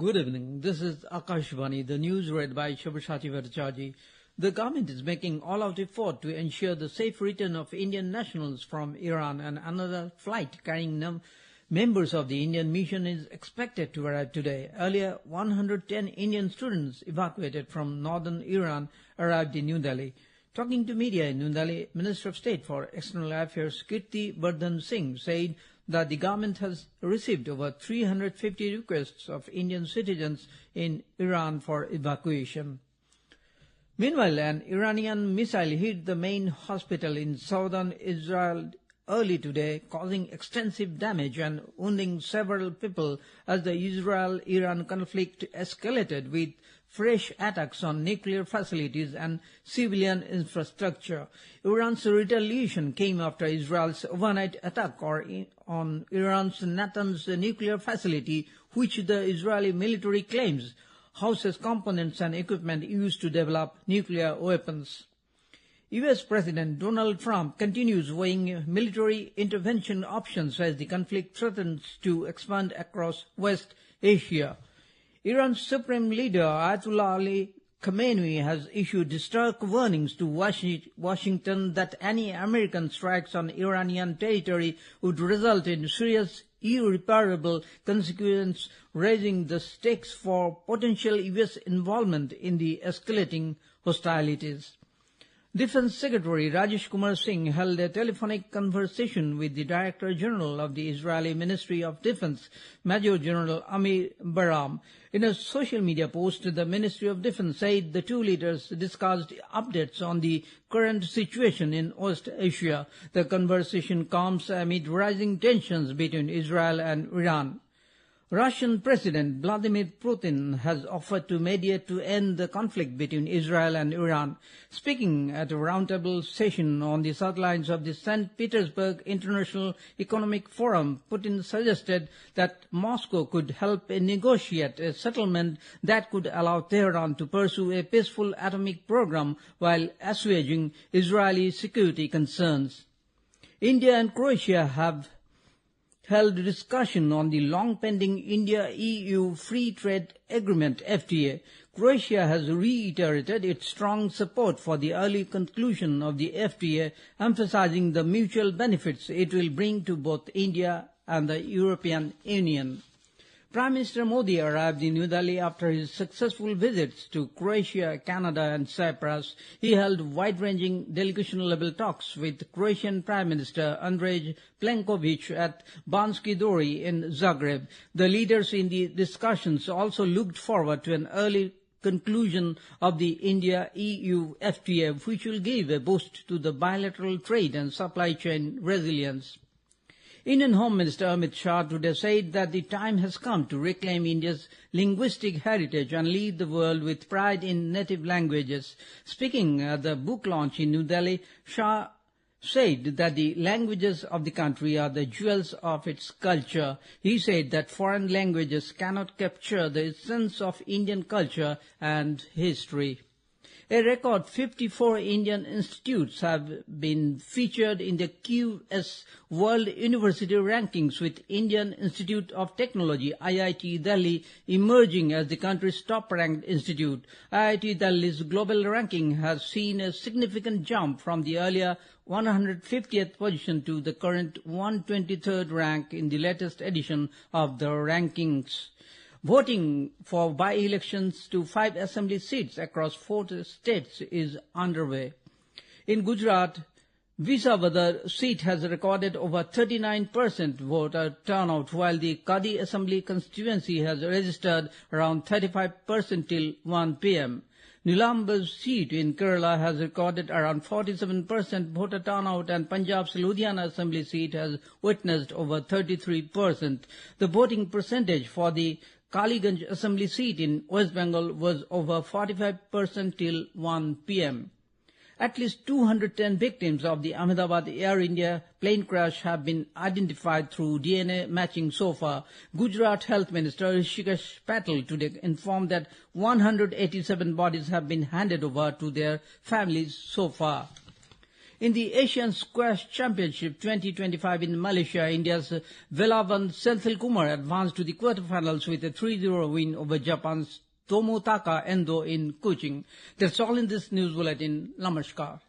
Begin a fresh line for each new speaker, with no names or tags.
Good evening. This is Akashvani, the news read by Shabashati Bhattacharjee. The government is making all-out effort to ensure the safe return of Indian nationals from Iran, and another flight carrying members of the Indian mission is expected to arrive today. Earlier, 110 Indian students evacuated from northern Iran arrived in New Delhi. Talking to media in New Delhi, Minister of State for External Affairs Kirti Vardhan Singh said that the government has received over 350 requests of Indian citizens in Iran for evacuation. Meanwhile, an Iranian missile hit the main hospital in southern Israel early today, causing extensive damage and wounding several people as the Israel-Iran conflict escalated with fresh attacks on nuclear facilities and civilian infrastructure. Iran's retaliation came after Israel's overnight attack on Iran's Natanz nuclear facility, which the Israeli military claims houses components and equipment used to develop nuclear weapons. U.S. President Donald Trump continues weighing military intervention options as the conflict threatens to expand across West Asia. Iran's supreme leader Ayatollah Ali Khamenei has issued stark warnings to Washington that any American strikes on Iranian territory would result in serious, irreparable consequences, raising the stakes for potential U.S. involvement in the escalating hostilities. Defense Secretary Rajesh Kumar Singh held a telephonic conversation with the Director General of the Israeli Ministry of Defense, Major General Amir Baram. In a social media post, the Ministry of Defense said the two leaders discussed updates on the current situation in West Asia. The conversation comes amid rising tensions between Israel and Iran. Russian President Vladimir Putin has offered to mediate to end the conflict between Israel and Iran. Speaking at a roundtable session on the sidelines of the St. Petersburg International Economic Forum, Putin suggested that Moscow could help negotiate a settlement that could allow Tehran to pursue a peaceful atomic program while assuaging Israeli security concerns. India and Croatia have held discussion on the long-pending India-EU Free Trade Agreement, FTA. Croatia has reiterated its strong support for the early conclusion of the FTA, emphasizing the mutual benefits it will bring to both India and the European Union. Prime Minister Modi arrived in New Delhi after his successful visits to Croatia, Canada and Cyprus. He held wide-ranging delegation-level talks with Croatian Prime Minister Andrej Plenković at Banski Dvori in Zagreb. The leaders in the discussions also looked forward to an early conclusion of the India-EU FTA, which will give a boost to the bilateral trade and supply chain resilience. Indian Home Minister Amit Shah today said that the time has come to reclaim India's linguistic heritage and lead the world with pride in native languages. Speaking at the book launch in New Delhi, Shah said that the languages of the country are the jewels of its culture. He said that foreign languages cannot capture the essence of Indian culture and history. A record 54 Indian institutes have been featured in the QS World University Rankings, with Indian Institute of Technology, IIT Delhi, emerging as the country's top-ranked institute. IIT Delhi's global ranking has seen a significant jump from the earlier 150th position to the current 123rd rank in the latest edition of the rankings. Voting for by-elections to 5 assembly seats across 4 states is underway. In Gujarat, Visawadar seat has recorded over 39% voter turnout, while the Kadi Assembly constituency has registered around 35% till 1 p.m. Nilambur's seat in Kerala has recorded around 47% voter turnout, and Punjab's Ludhiana Assembly seat has witnessed over 33%. The voting percentage for the Kaliganj Assembly seat in West Bengal was over 45% till 1 p.m. At least 210 victims of the Ahmedabad Air India plane crash have been identified through DNA matching so far. Gujarat Health Minister Rishikesh Patel today informed that 187 bodies have been handed over to their families so far. In the Asian Squash Championship 2025 in Malaysia, India's Velavan Senthilkumar advanced to the quarterfinals with a 3-0 win over Japan's Tomotaka Endo in Kuching. That's all in this news bulletin. Namaskar.